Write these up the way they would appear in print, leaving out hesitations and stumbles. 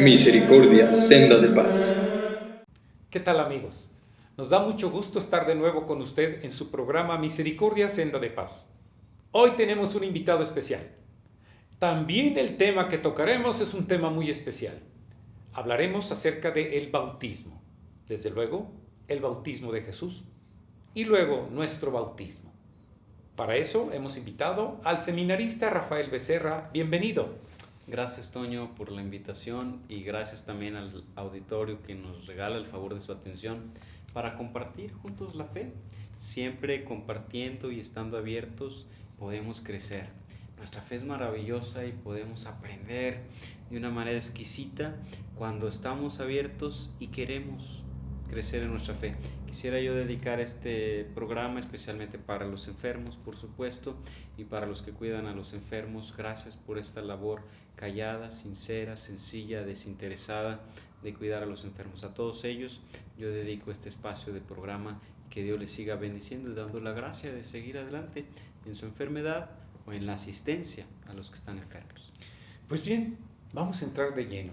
Misericordia, senda de paz. ¿Qué tal, amigos? Nos da mucho gusto estar de nuevo con usted en su programa Misericordia, senda de paz. Hoy tenemos un invitado especial. También el tema que tocaremos es un tema muy especial. Hablaremos acerca del bautismo. Desde luego, el bautismo de Jesús y luego nuestro bautismo. Para eso hemos invitado al seminarista Rafael Becerra. Bienvenido. Gracias, Toño, por la invitación y gracias también al auditorio que nos regala el favor de su atención para compartir juntos la fe. Siempre compartiendo y estando abiertos podemos crecer. Nuestra fe es maravillosa y podemos aprender de una manera exquisita cuando estamos abiertos y queremos crecer en nuestra fe. Quisiera yo dedicar este programa especialmente para los enfermos, por supuesto, y para los que cuidan a los enfermos. Gracias por esta labor callada, sincera, sencilla, desinteresada de cuidar a los enfermos. A todos ellos yo dedico este espacio de programa. Que Dios les siga bendiciendo y dando la gracia de seguir adelante en su enfermedad o en la asistencia a los que están enfermos. Pues bien, vamos a entrar de lleno.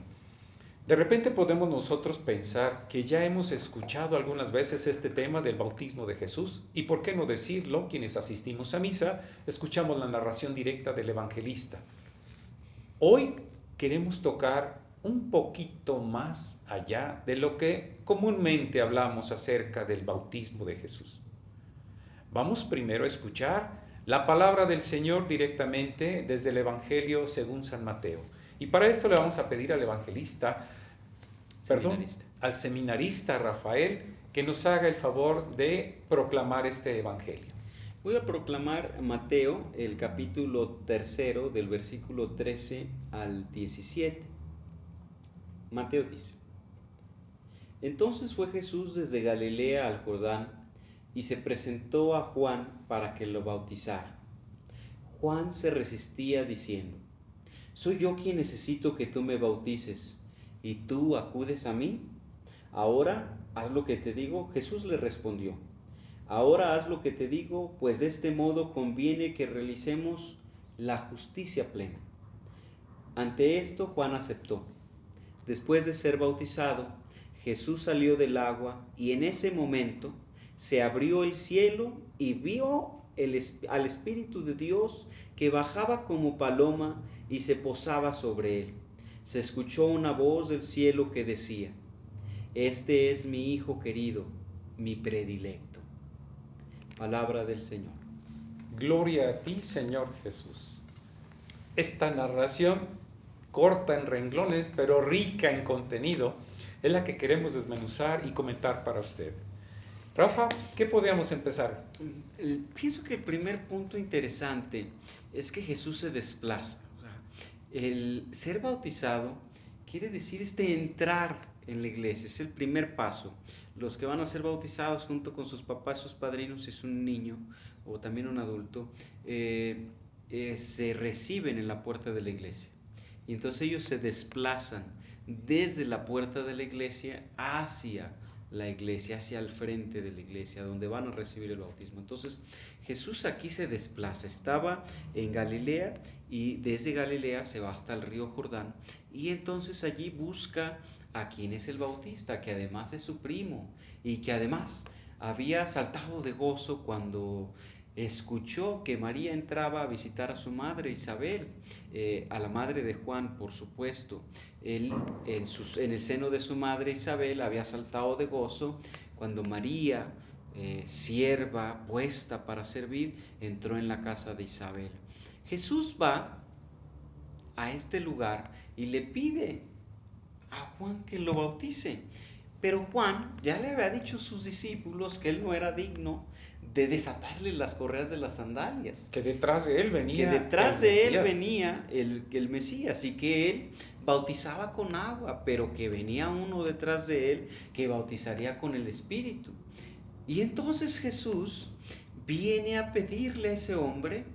De repente podemos nosotros pensar que ya hemos escuchado algunas veces este tema del bautismo de Jesús y por qué no decirlo, quienes asistimos a misa, escuchamos la narración directa del evangelista. Hoy queremos tocar un poquito más allá de lo que comúnmente hablamos acerca del bautismo de Jesús. Vamos primero a escuchar la palabra del Señor directamente desde el Evangelio según San Mateo. Y para esto le vamos a pedir al al seminarista Rafael, que nos haga el favor de proclamar este evangelio. Voy a proclamar Mateo, el capítulo 3, del versículo 13 al 17. Mateo dice: Entonces fue Jesús desde Galilea al Jordán y se presentó a Juan para que lo bautizara. Juan se resistía diciendo: ¿Soy yo quien necesito que tú me bautices, y tú acudes a mí? Ahora haz lo que te digo. Jesús le respondió: Ahora haz lo que te digo, pues de este modo conviene que realicemos la justicia plena. Ante esto Juan aceptó. Después de ser bautizado, Jesús salió del agua y en ese momento se abrió el cielo y vio al Espíritu de Dios que bajaba como paloma y se posaba sobre él. Se escuchó una voz del cielo que decía: Este es mi Hijo querido, mi predilecto. Palabra del Señor. Gloria a ti, Señor Jesús. Esta narración, corta en renglones, pero rica en contenido, es la que queremos desmenuzar y comentar para usted. Rafa, ¿qué podríamos empezar? Pienso que el primer punto interesante es que Jesús se desplaza. El ser bautizado quiere decir entrar en la iglesia, es el primer paso. Los que van a ser bautizados junto con sus papás, sus padrinos, si es un niño o también un adulto, se reciben en la puerta de la iglesia. Y entonces ellos se desplazan desde la puerta de la iglesia hacia la iglesia, hacia el frente de la iglesia, donde van a recibir el bautismo. Entonces Jesús aquí se desplaza, estaba en Galilea y desde Galilea se va hasta el río Jordán y entonces allí busca a quien es el bautista, que además es su primo y que además había saltado de gozo cuando escuchó que María entraba a visitar a su madre Isabel, a la madre de Juan, por supuesto. Él, en el seno de su madre Isabel, había saltado de gozo cuando María, sierva puesta para servir, entró en la casa de Isabel. Jesús va a este lugar y le pide a Juan que lo bautice. Pero Juan ya le había dicho a sus discípulos que él no era digno de desatarle las correas de las sandalias. Que detrás de él venía el Mesías y que él bautizaba con agua, pero que venía uno detrás de él que bautizaría con el Espíritu. Y entonces Jesús viene a pedirle a ese hombre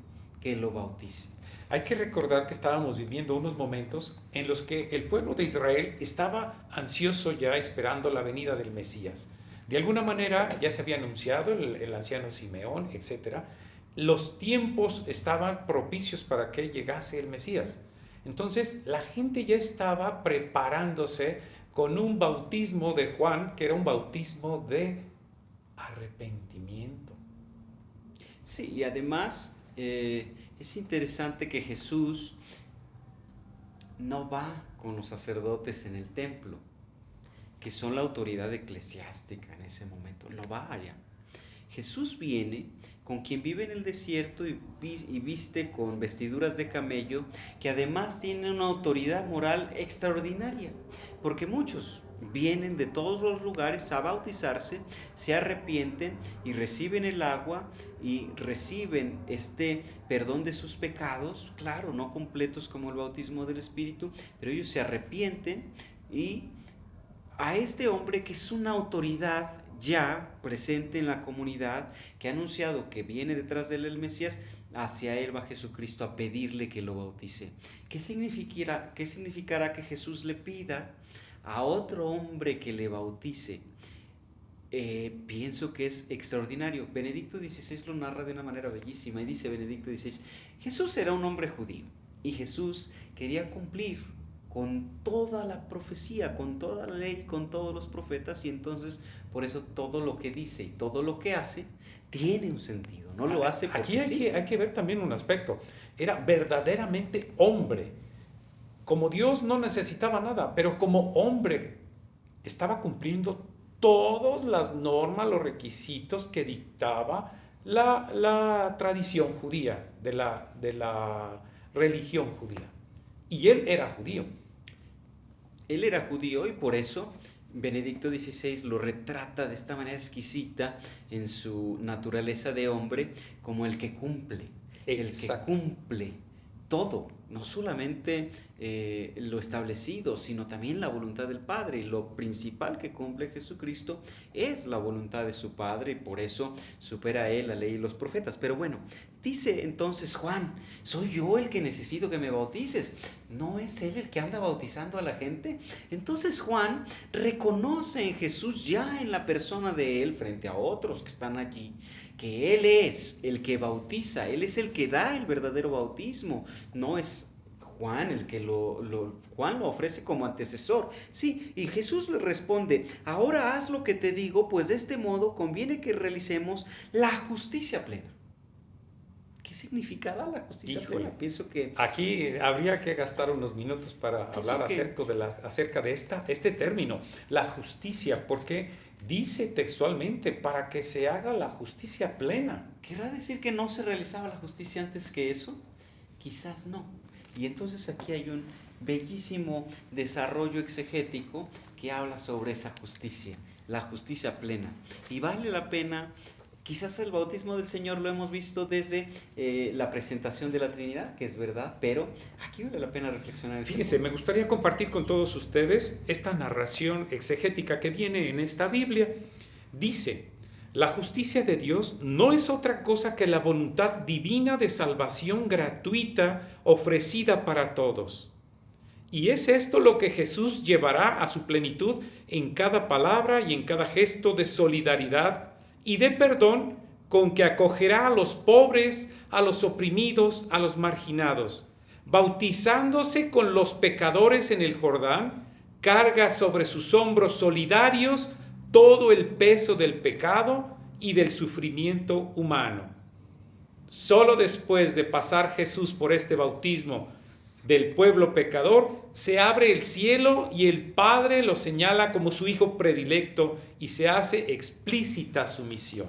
que lo bautice. Hay que recordar que estábamos viviendo unos momentos en los que el pueblo de Israel estaba ansioso ya esperando la venida del Mesías. De alguna manera ya se había anunciado el anciano Simeón, etc. Los tiempos estaban propicios para que llegase el Mesías. Entonces la gente ya estaba preparándose con un bautismo de Juan, que era un bautismo de arrepentimiento. Sí, y además es interesante que Jesús no va con los sacerdotes en el templo, que son la autoridad eclesiástica en ese momento, no va allá. Jesús viene con quien vive en el desierto y viste con vestiduras de camello, que además tiene una autoridad moral extraordinaria, porque muchos vienen de todos los lugares a bautizarse, se arrepienten y reciben el agua y reciben este perdón de sus pecados, claro, no completos como el bautismo del Espíritu, pero ellos se arrepienten y a este hombre que es una autoridad ya presente en la comunidad, que ha anunciado que viene detrás de él el Mesías, hacia él va Jesucristo a pedirle que lo bautice. ¿Qué significará que Jesús le pida a otro hombre que le bautice? Pienso que es extraordinario. Benedicto XVI lo narra de una manera bellísima y dice Benedicto XVI, Jesús era un hombre judío y Jesús quería cumplir con toda la profecía, con toda la ley, con todos los profetas, y entonces por eso todo lo que dice y todo lo que hace tiene un sentido, no lo hace porque Aquí hay que ver también un aspecto. Era verdaderamente hombre. Como Dios no necesitaba nada, pero como hombre estaba cumpliendo todas las normas, los requisitos que dictaba la tradición judía, de la religión judía. Y él era judío. Él era judío y por eso Benedicto XVI lo retrata de esta manera exquisita en su naturaleza de hombre como el que cumple. Exacto. El que cumple todo, no solamente lo establecido, sino también la voluntad del Padre. Y lo principal que cumple Jesucristo es la voluntad de su Padre, y por eso supera a él la ley y los profetas. Pero bueno, dice entonces Juan, ¿soy yo el que necesito que me bautices? ¿No es él el que anda bautizando a la gente? Entonces Juan reconoce en Jesús, ya en la persona de él, frente a otros que están allí, que él es el que bautiza, él es el que da el verdadero bautismo, no es Juan el que Juan lo ofrece como antecesor. Sí, y Jesús le responde, ahora haz lo que te digo, pues de este modo conviene que realicemos la justicia plena. ¿Qué significará la justicia plena? Pienso que aquí habría que gastar unos minutos para hablar acerca de este término, la justicia, porque dice textualmente, para que se haga la justicia plena. ¿Querrá decir que no se realizaba la justicia antes que eso? Quizás no. Y entonces aquí hay un bellísimo desarrollo exegético que habla sobre esa justicia, la justicia plena. Y vale la pena, quizás el bautismo del Señor lo hemos visto desde la presentación de la Trinidad, que es verdad, pero aquí vale la pena reflexionar. Fíjense, me gustaría compartir con todos ustedes esta narración exegética que viene en esta Biblia. Dice, la justicia de Dios no es otra cosa que la voluntad divina de salvación gratuita ofrecida para todos. Y es esto lo que Jesús llevará a su plenitud en cada palabra y en cada gesto de solidaridad y de perdón con que acogerá a los pobres, a los oprimidos, a los marginados. Bautizándose con los pecadores en el Jordán, carga sobre sus hombros solidarios todo el peso del pecado y del sufrimiento humano. Solo después de pasar Jesús por este bautismo del pueblo pecador, se abre el cielo y el Padre lo señala como su Hijo predilecto y se hace explícita su misión.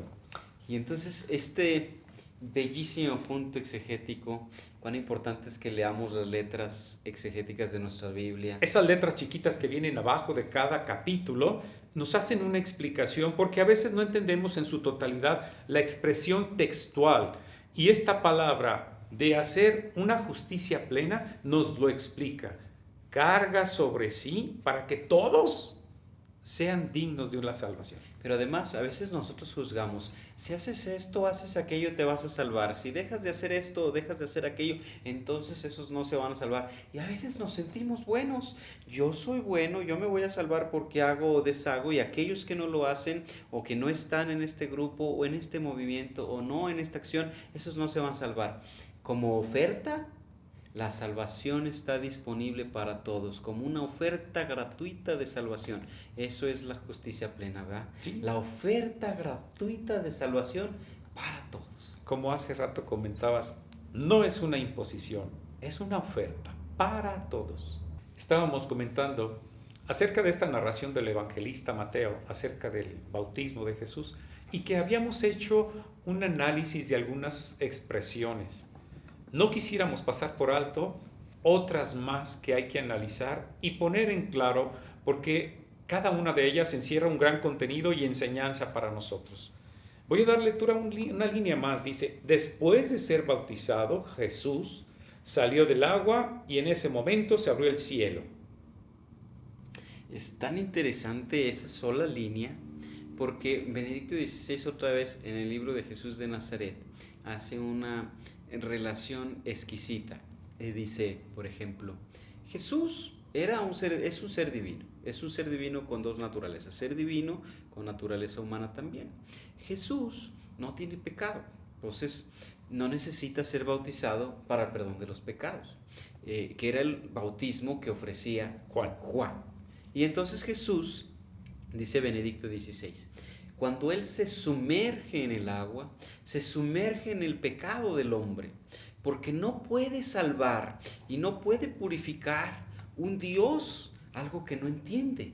Y entonces este bellísimo punto exegético, cuán importante es que leamos las letras exegéticas de nuestra Biblia. Esas letras chiquitas que vienen abajo de cada capítulo nos hacen una explicación, porque a veces no entendemos en su totalidad la expresión textual. Y esta palabra de hacer una justicia plena nos lo explica. Carga sobre sí para que todos sean dignos de una salvación. Pero además, a veces nosotros juzgamos, si haces esto, haces aquello, te vas a salvar. Si dejas de hacer esto o dejas de hacer aquello, entonces esos no se van a salvar. Y a veces nos sentimos buenos. Yo soy bueno, yo me voy a salvar porque hago o deshago, y aquellos que no lo hacen o que no están en este grupo o en este movimiento o no en esta acción, esos no se van a salvar. Como oferta, La salvación está disponible para todos, como una oferta gratuita de salvación. Eso es la justicia plena, ¿verdad? Sí. La oferta gratuita de salvación para todos. Como hace rato comentabas, no es una imposición, es una oferta para todos. Estábamos comentando acerca de esta narración del evangelista Mateo, acerca del bautismo de Jesús, y que habíamos hecho un análisis de algunas expresiones. No quisiéramos pasar por alto otras más que hay que analizar y poner en claro, porque cada una de ellas encierra un gran contenido y enseñanza para nosotros. Voy a dar lectura a una línea más. Dice: después de ser bautizado, Jesús salió del agua y en ese momento se abrió el cielo. Es tan interesante esa sola línea, porque Benedicto XVI otra vez en el libro de Jesús de Nazaret hace una relación exquisita. Dice, por ejemplo, Jesús es un ser divino con dos naturalezas, ser divino con naturaleza humana también. Jesús no tiene pecado, entonces no necesita ser bautizado para el perdón de los pecados, que era el bautismo que ofrecía Juan. Y entonces Jesús, dice Benedicto XVI, cuando Él se sumerge en el agua, se sumerge en el pecado del hombre, porque no puede salvar y no puede purificar un Dios, algo que no entiende.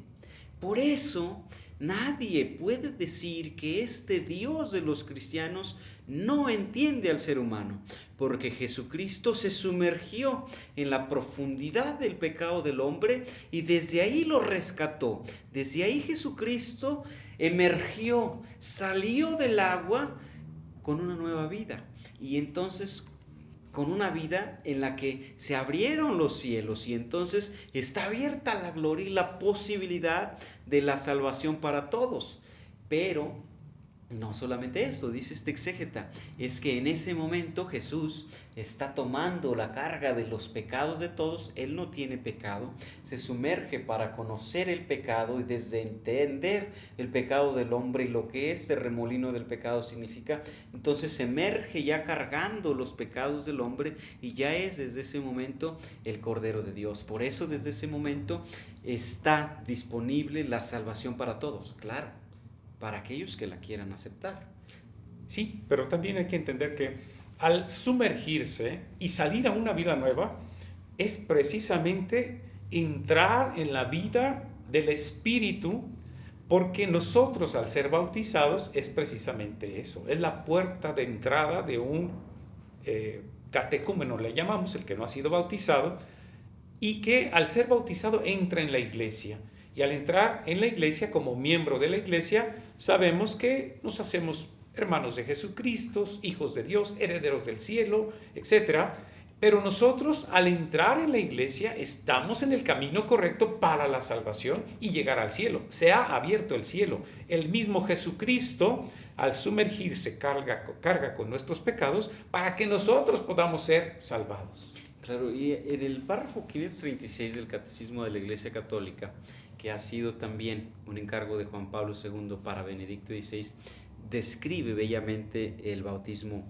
Por eso nadie puede decir que este Dios de los cristianos no entiende al ser humano, porque Jesucristo se sumergió en la profundidad del pecado del hombre y desde ahí lo rescató. Desde ahí Jesucristo emergió, salió del agua con una nueva vida, y entonces con una vida en la que se abrieron los cielos y entonces está abierta la gloria y la posibilidad de la salvación para todos. Pero no solamente esto, dice este exégeta, es que en ese momento Jesús está tomando la carga de los pecados de todos. Él no tiene pecado, se sumerge para conocer el pecado y desde entender el pecado del hombre y lo que este remolino del pecado significa, entonces se emerge ya cargando los pecados del hombre y ya es desde ese momento el Cordero de Dios. Por eso desde ese momento está disponible la salvación para todos, claro, para aquellos que la quieran aceptar. Sí, pero también hay que entender que al sumergirse y salir a una vida nueva es precisamente entrar en la vida del Espíritu, porque nosotros al ser bautizados es precisamente eso, es la puerta de entrada de un catecúmeno, le llamamos, el que no ha sido bautizado, y que al ser bautizado entra en la iglesia. Y al entrar en la iglesia, como miembro de la iglesia, sabemos que nos hacemos hermanos de Jesucristo, hijos de Dios, herederos del cielo, etc. Pero nosotros, al entrar en la iglesia, estamos en el camino correcto para la salvación y llegar al cielo. Se ha abierto el cielo. El mismo Jesucristo, al sumergirse, carga con nuestros pecados para que nosotros podamos ser salvados. Claro, y en el párrafo 536 del Catecismo de la Iglesia Católica, que ha sido también un encargo de Juan Pablo II para Benedicto XVI, describe bellamente el bautismo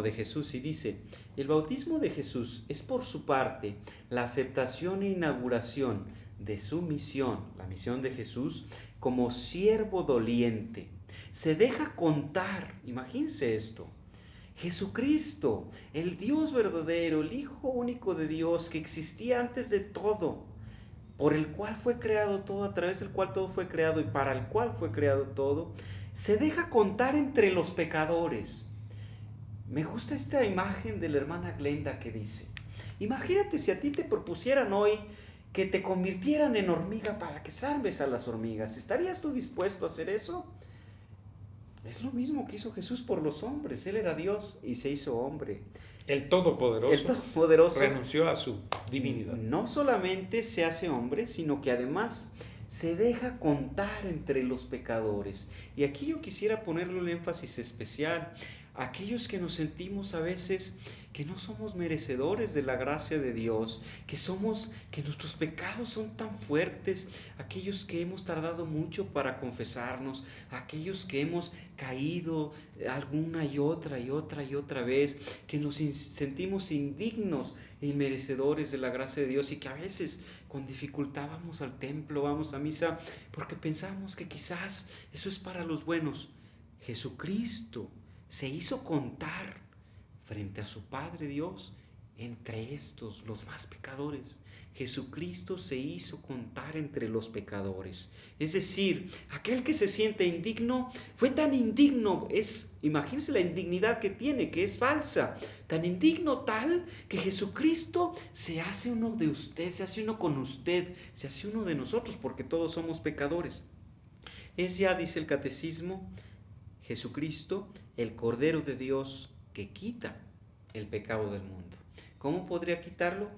de Jesús y dice: el bautismo de Jesús es por su parte la aceptación e inauguración de su misión, la misión de Jesús como siervo doliente. Se deja contar, imagínense esto, Jesucristo, el Dios verdadero, el Hijo único de Dios que existía antes de todo, por el cual fue creado todo, a través del cual todo fue creado y para el cual fue creado todo, se deja contar entre los pecadores. Me gusta esta imagen de la hermana Glenda que dice: imagínate si a ti te propusieran hoy que te convirtieran en hormiga para que salves a las hormigas. ¿Estarías tú dispuesto a hacer eso? Es lo mismo que hizo Jesús por los hombres. Él era Dios y se hizo hombre. El Todopoderoso renunció a su divinidad. No solamente se hace hombre, sino que además se deja contar entre los pecadores. Y aquí yo quisiera ponerle un énfasis especial aquellos que nos sentimos a veces que no somos merecedores de la gracia de Dios, que nuestros pecados son tan fuertes, aquellos que hemos tardado mucho para confesarnos, aquellos que hemos caído alguna y otra vez, que nos sentimos indignos e inmerecedores de la gracia de Dios, y que a veces con dificultad vamos al templo, vamos a misa, porque pensamos que quizás eso es para los buenos. Jesucristo se hizo contar frente a su Padre Dios entre estos, los más pecadores. Jesucristo se hizo contar entre los pecadores. Es decir, aquel que se siente indigno, fue tan indigno, imagínense la indignidad que tiene, que es falsa, tan indigno tal que Jesucristo se hace uno de usted, se hace uno con usted, se hace uno de nosotros, porque todos somos pecadores. Es ya, dice el catecismo, Jesucristo, el Cordero de Dios que quita el pecado del mundo. ¿Cómo podría quitarlo?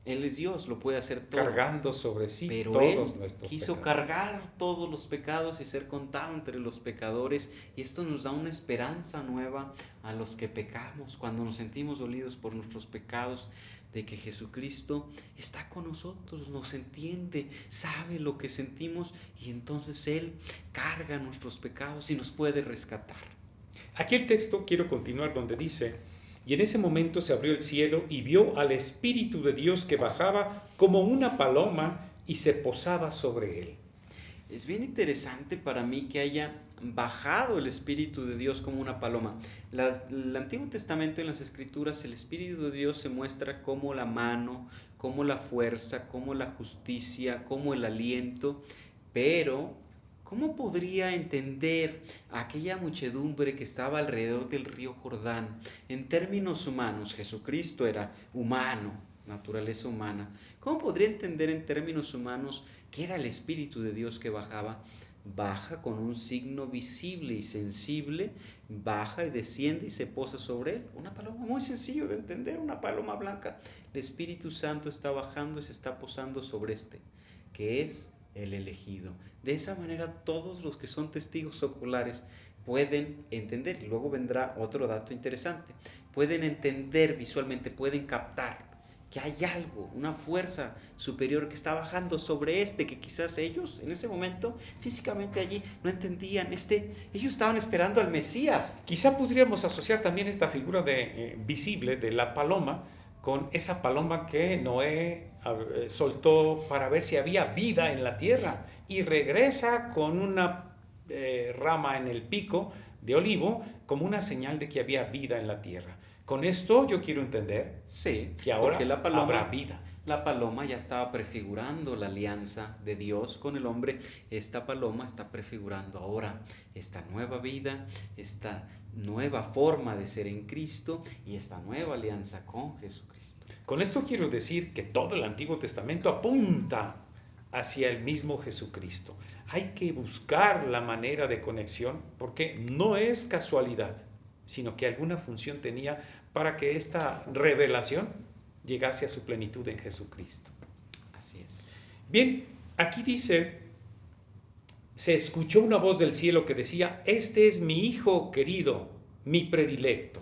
Él es Dios, lo puede hacer todo. Cargando sobre sí pero todos Él nuestros quiso pecados. cargar todos los pecados y ser contado entre los pecadores, y esto nos da una esperanza nueva a los que pecamos, cuando nos sentimos dolidos por nuestros pecados, de que Jesucristo está con nosotros, nos entiende, sabe lo que sentimos, y entonces Él carga nuestros pecados y nos puede rescatar. Aquí el texto, quiero continuar donde dice: y en ese momento se abrió el cielo y vio al Espíritu de Dios que bajaba como una paloma y se posaba sobre él. Es bien interesante para mí que haya bajado el Espíritu de Dios como una paloma. El Antiguo Testamento, en las Escrituras, el Espíritu de Dios se muestra como la mano, como la fuerza, como la justicia, como el aliento, pero ¿cómo podría entender a aquella muchedumbre que estaba alrededor del río Jordán en términos humanos? Jesucristo era humano, naturaleza humana. ¿Cómo podría entender en términos humanos que era el Espíritu de Dios que bajaba? Baja con un signo visible y sensible, baja y desciende y se posa sobre él. Una paloma, muy sencillo de entender, una paloma blanca. El Espíritu Santo está bajando y se está posando sobre que es el elegido. De esa manera todos los que son testigos oculares pueden entender, y luego vendrá otro dato interesante, pueden entender visualmente, pueden captar que hay algo, una fuerza superior que está bajando sobre que quizás ellos en ese momento físicamente allí no entendían. Ellos estaban esperando al Mesías. Quizá podríamos asociar también esta figura visible de la paloma con esa paloma que Noé soltó para ver si había vida en la tierra, y regresa con una rama en el pico de olivo como una señal de que había vida en la tierra. Con esto yo quiero entender que ahora habrá vida. La paloma ya estaba prefigurando la alianza de Dios con el hombre. Esta paloma está prefigurando ahora esta nueva vida, esta nueva forma de ser en Cristo y esta nueva alianza con Jesucristo. Con esto quiero decir que todo el Antiguo Testamento apunta hacia el mismo Jesucristo. Hay que buscar la manera de conexión, porque no es casualidad, sino que alguna función tenía para que esta revelación llegase a su plenitud en Jesucristo. Así es. Bien, aquí dice: se escuchó una voz del cielo que decía: este es mi Hijo querido, mi predilecto.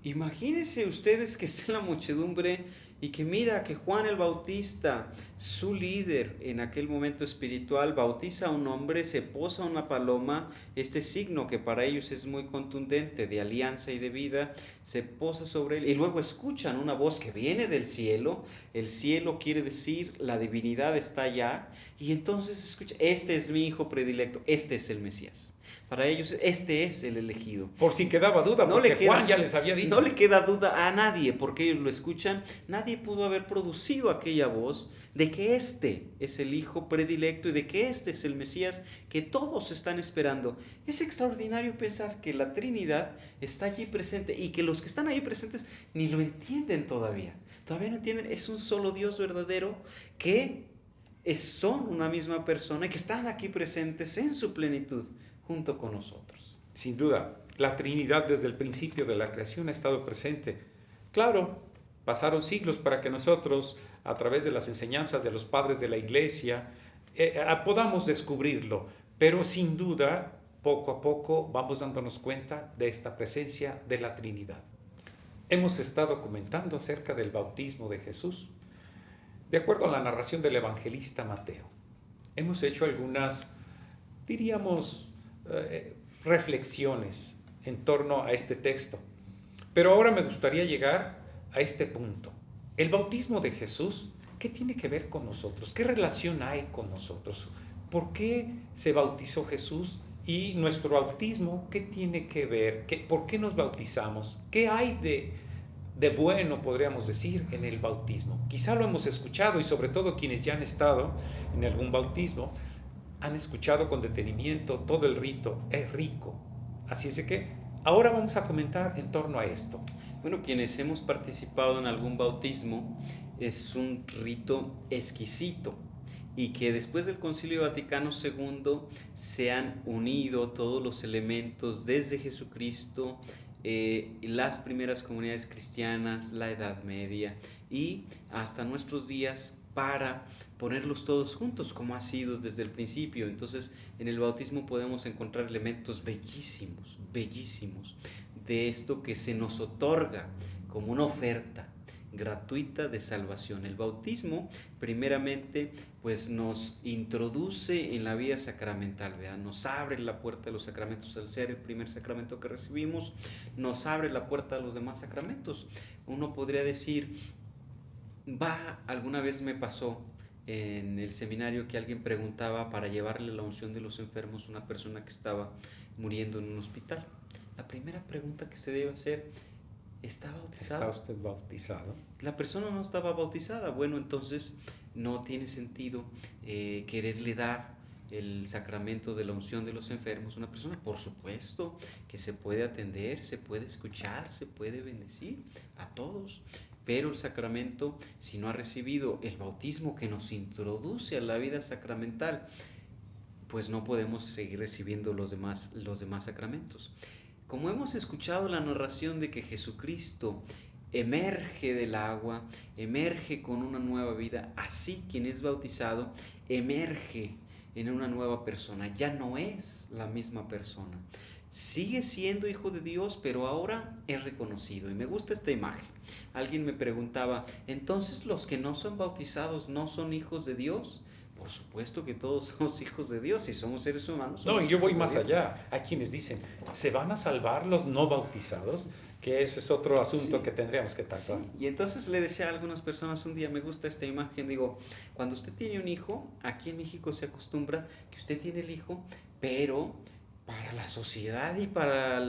Imagínense ustedes que está en la muchedumbre y que mira que Juan el Bautista, su líder en aquel momento espiritual, bautiza a un hombre, se posa una paloma, este signo que para ellos es muy contundente de alianza y de vida, se posa sobre él y luego escuchan una voz que viene del cielo. El cielo quiere decir la divinidad está allá, y entonces escucha: este es mi Hijo predilecto, este es el Mesías. Para ellos este es el elegido. Por si quedaba duda, porque Juan ya les había dicho. No le queda duda a nadie, porque ellos lo escuchan. Nadie pudo haber producido aquella voz de que este es el Hijo predilecto y de que este es el Mesías que todos están esperando. Es extraordinario pensar que la Trinidad está allí presente y que los que están ahí presentes ni lo entienden todavía. Todavía no entienden. Es un solo Dios verdadero que son una misma persona y que están aquí presentes en su plenitud junto con nosotros. Sin duda, la Trinidad desde el principio de la creación ha estado presente. Claro, pasaron siglos para que nosotros, a través de las enseñanzas de los padres de la Iglesia, podamos descubrirlo, pero sin duda poco a poco vamos dándonos cuenta de esta presencia de la Trinidad. Hemos estado comentando acerca del bautismo de Jesús. De acuerdo a la narración del evangelista Mateo, hemos hecho algunas, diríamos, reflexiones en torno a este texto. Pero ahora me gustaría llegar a este punto. El bautismo de Jesús, ¿qué tiene que ver con nosotros? ¿Qué relación hay con nosotros? ¿Por qué se bautizó Jesús? Y nuestro bautismo, ¿qué tiene que ver? ¿Por qué nos bautizamos? ¿Qué hay de bueno, podríamos decir, en el bautismo? Quizá lo hemos escuchado, y sobre todo quienes ya han estado en algún bautismo han escuchado con detenimiento todo el rito. Es rico. Así es de que ahora vamos a comentar en torno a esto. Bueno, quienes hemos participado en algún bautismo, es un rito exquisito, y que después del Concilio Vaticano II se han unido todos los elementos desde Jesucristo, las primeras comunidades cristianas, la Edad Media y hasta nuestros días, para ponerlos todos juntos como ha sido desde el principio. Entonces, en el bautismo podemos encontrar elementos bellísimos, bellísimos, de esto que se nos otorga como una oferta gratuita de salvación. El bautismo, primeramente, pues nos introduce en la vida sacramental, ¿verdad? Nos abre la puerta de los sacramentos. Al ser el primer sacramento que recibimos, nos abre la puerta a los demás sacramentos. Uno podría decir, alguna vez me pasó en el seminario que alguien preguntaba para llevarle la unción de los enfermos a una persona que estaba muriendo en un hospital. La primera pregunta que se debe hacer: ¿está bautizado? ¿Está usted bautizado? La persona no estaba bautizada. Bueno, entonces no tiene sentido quererle dar el sacramento de la unción de los enfermos a una persona. Por supuesto que se puede atender, se puede escuchar, se puede bendecir a todos, pero el sacramento, si no ha recibido el bautismo que nos introduce a la vida sacramental, pues no podemos seguir recibiendo los demás sacramentos. Como hemos escuchado la narración de que Jesucristo emerge del agua, emerge con una nueva vida, así quien es bautizado emerge en una nueva persona. Ya no es la misma persona. Sigue siendo hijo de Dios, pero ahora es reconocido. Y me gusta esta imagen. Alguien me preguntaba, ¿entonces los que no son bautizados no son hijos de Dios? Por supuesto que todos somos hijos de Dios y somos seres humanos. No, yo voy más allá. Hay quienes dicen, ¿se van a salvar los no bautizados? Que ese es otro asunto que tendríamos que tratar. Sí. Y entonces le decía a algunas personas un día, me gusta esta imagen, digo, cuando usted tiene un hijo, aquí en México se acostumbra que usted tiene el hijo, pero para la sociedad y para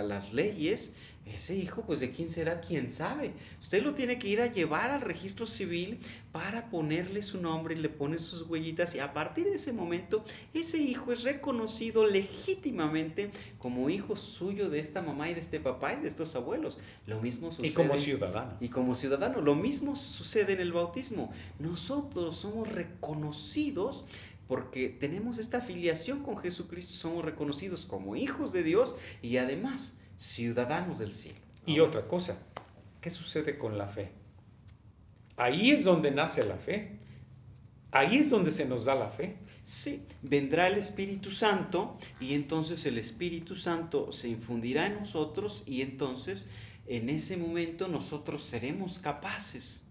las leyes, ese hijo, pues de quién será, quién sabe. Usted lo tiene que ir a llevar al registro civil para ponerle su nombre, y le pone sus huellitas, y a partir de ese momento, ese hijo es reconocido legítimamente como hijo suyo de esta mamá y de este papá y de estos abuelos. Lo mismo sucede. Y como ciudadano. Y como ciudadano, lo mismo sucede en el bautismo. Nosotros somos reconocidos porque tenemos esta afiliación con Jesucristo, somos reconocidos como hijos de Dios y además ciudadanos del cielo. Y otra cosa, ¿qué sucede con la fe? Ahí es donde nace la fe. Ahí es donde se nos da la fe. Sí, vendrá el Espíritu Santo y entonces el Espíritu Santo se infundirá en nosotros y entonces en ese momento nosotros seremos capaces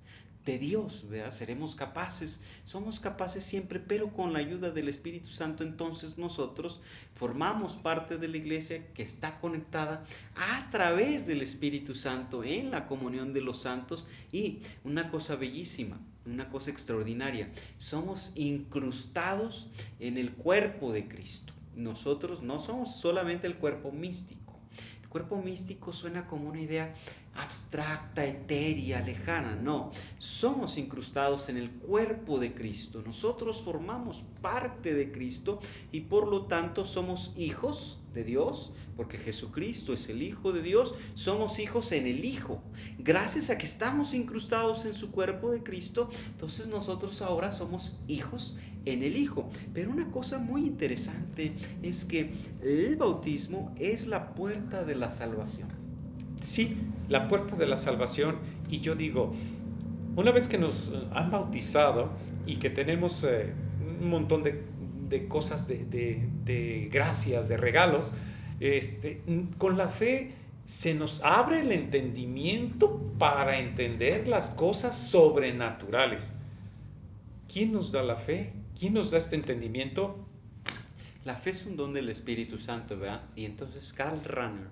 de Dios, ¿verdad? Seremos capaces, somos capaces siempre, pero con la ayuda del Espíritu Santo. Entonces nosotros formamos parte de la iglesia que está conectada a través del Espíritu Santo en la comunión de los santos. Y una cosa bellísima, una cosa extraordinaria, somos incrustados en el cuerpo de Cristo. Nosotros no somos solamente el cuerpo místico. El cuerpo místico suena como una idea abstracta, etérea, lejana. No, somos incrustados en el cuerpo de Cristo. Nosotros formamos parte de Cristo y por lo tanto somos hijos de Dios, porque Jesucristo es el Hijo de Dios. Somos hijos en el Hijo. Gracias a que estamos incrustados en su cuerpo de Cristo, entonces nosotros ahora somos hijos en el Hijo. Pero una cosa muy interesante es que el bautismo es la puerta de la salvación. Sí, la puerta de la salvación. Y yo digo, una vez que nos han bautizado y que tenemos un montón de de cosas, de gracias, de regalos, con la fe se nos abre el entendimiento para entender las cosas sobrenaturales. ¿Quién nos da la fe? ¿Quién nos da este entendimiento? La fe es un don del Espíritu Santo, ¿verdad? Y entonces Karl Rahner,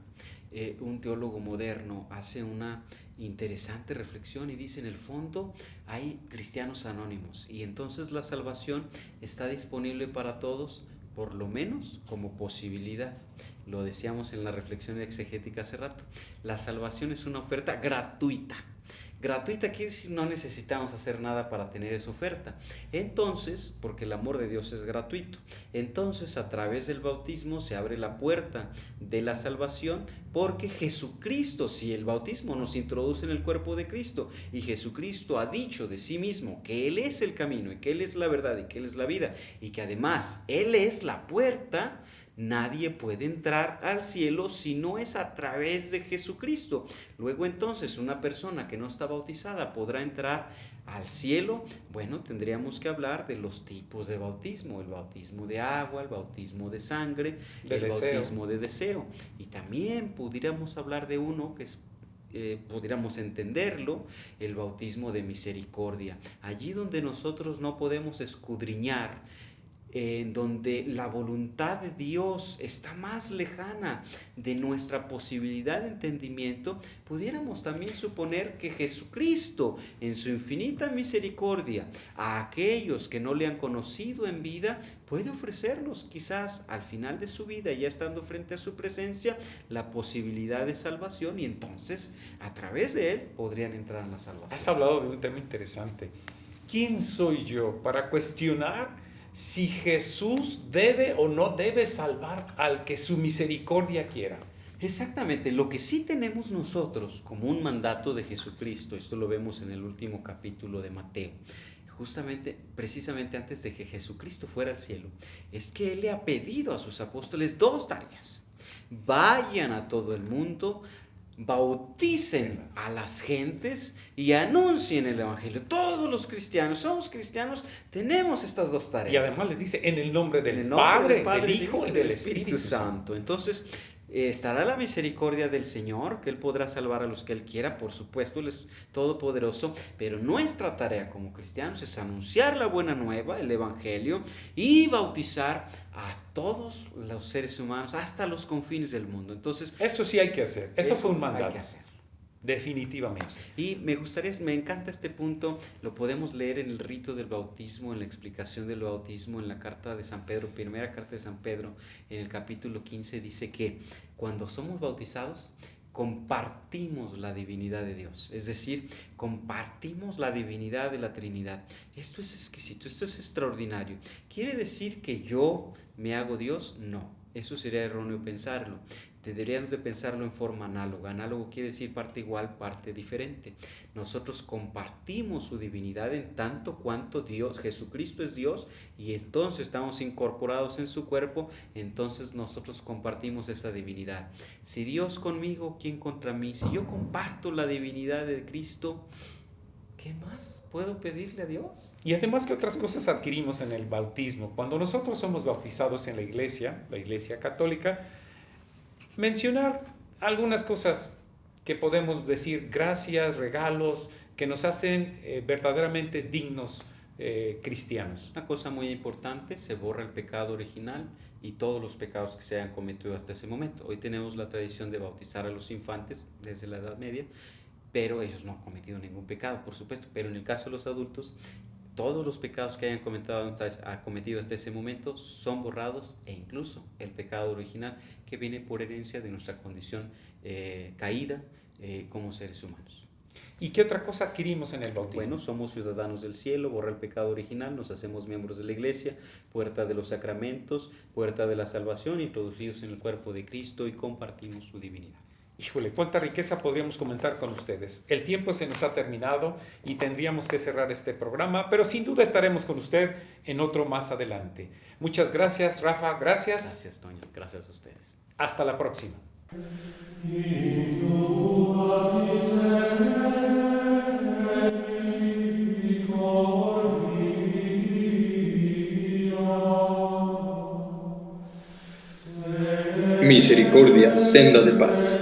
un teólogo moderno, hace una interesante reflexión y dice: en el fondo hay cristianos anónimos y entonces la salvación está disponible para todos, por lo menos como posibilidad. Lo decíamos en la reflexión exegética hace rato. La salvación es una oferta gratuita. Gratuita quiere decir no necesitamos hacer nada para tener esa oferta. Entonces, porque el amor de Dios es gratuito, entonces a través del bautismo se abre la puerta de la salvación, porque Jesucristo, si el bautismo nos introduce en el cuerpo de Cristo y Jesucristo ha dicho de sí mismo que Él es el camino y que Él es la verdad y que Él es la vida y que además Él es la puerta, nadie puede entrar al cielo si no es a través de Jesucristo. Luego entonces una persona que no está bautizada podrá entrar al cielo. Bueno, tendríamos que hablar de los tipos de bautismo: el bautismo de agua, el bautismo de sangre, el bautismo de deseo. Y también pudiéramos hablar de uno que es pudiéramos entenderlo, el bautismo de misericordia, allí donde nosotros no podemos escudriñar, en donde la voluntad de Dios está más lejana de nuestra posibilidad de entendimiento. Pudiéramos también suponer que Jesucristo, en su infinita misericordia, a aquellos que no le han conocido en vida, puede ofrecerlos quizás al final de su vida, ya estando frente a su presencia, la posibilidad de salvación, y entonces a través de él podrían entrar en la salvación. Has hablado de un tema interesante. ¿Quién soy yo para cuestionar si Jesús debe o no debe salvar al que su misericordia quiera? Exactamente, lo que sí tenemos nosotros como un mandato de Jesucristo, esto lo vemos en el último capítulo de Mateo, precisamente antes de que Jesucristo fuera al cielo, es que Él le ha pedido a sus apóstoles dos tareas: vayan a todo el mundo, bauticen a las gentes y anuncien el evangelio. Todos los cristianos, somos cristianos, tenemos estas dos tareas. Y además les dice: en el nombre del Padre, del Hijo y del Espíritu Santo. Entonces estará la misericordia del Señor, que Él podrá salvar a los que Él quiera, por supuesto, Él es todopoderoso, pero nuestra tarea como cristianos es anunciar la buena nueva, el evangelio, y bautizar a todos los seres humanos hasta los confines del mundo. Entonces, eso sí hay que hacer. Eso fue un mandato. Hay que hacer. Definitivamente. Y me encanta este punto, lo podemos leer en el rito del bautismo, en la explicación del bautismo, en la carta de San Pedro, primera carta de San Pedro, en el capítulo 15, dice que cuando somos bautizados, compartimos la divinidad de Dios, es decir, compartimos la divinidad de la Trinidad. Esto es exquisito, esto es extraordinario. ¿Quiere decir que yo me hago Dios? No, eso sería erróneo pensarlo. Deberíamos de pensarlo en forma análoga. Análogo quiere decir parte igual, parte diferente. Nosotros compartimos su divinidad en tanto cuanto Dios, Jesucristo es Dios, y entonces estamos incorporados en su cuerpo, entonces nosotros compartimos esa divinidad. Si Dios conmigo, ¿quién contra mí? Si yo comparto la divinidad de Cristo, ¿qué más puedo pedirle a Dios? Y además, ¿qué otras cosas adquirimos en el bautismo? Cuando nosotros somos bautizados en la iglesia católica, mencionar algunas cosas que podemos decir: gracias, regalos, que nos hacen verdaderamente dignos cristianos. Una cosa muy importante: se borra el pecado original y todos los pecados que se hayan cometido hasta ese momento. Hoy tenemos la tradición de bautizar a los infantes desde la Edad Media, pero ellos no han cometido ningún pecado, por supuesto. Pero en el caso de los adultos, todos los pecados que hayan cometido hasta ese momento son borrados, e incluso el pecado original, que viene por herencia de nuestra condición caída como seres humanos. ¿Y qué otra cosa adquirimos en el bautismo? Bueno, somos ciudadanos del cielo, borra el pecado original, nos hacemos miembros de la iglesia, puerta de los sacramentos, puerta de la salvación, introducidos en el cuerpo de Cristo, y compartimos su divinidad. Híjole, cuánta riqueza podríamos comentar con ustedes. El tiempo se nos ha terminado y tendríamos que cerrar este programa, pero sin duda estaremos con usted en otro más adelante. Muchas gracias, Rafa. Gracias. Gracias, Toño. Gracias a ustedes. Hasta la próxima. misericordia, senda de paz.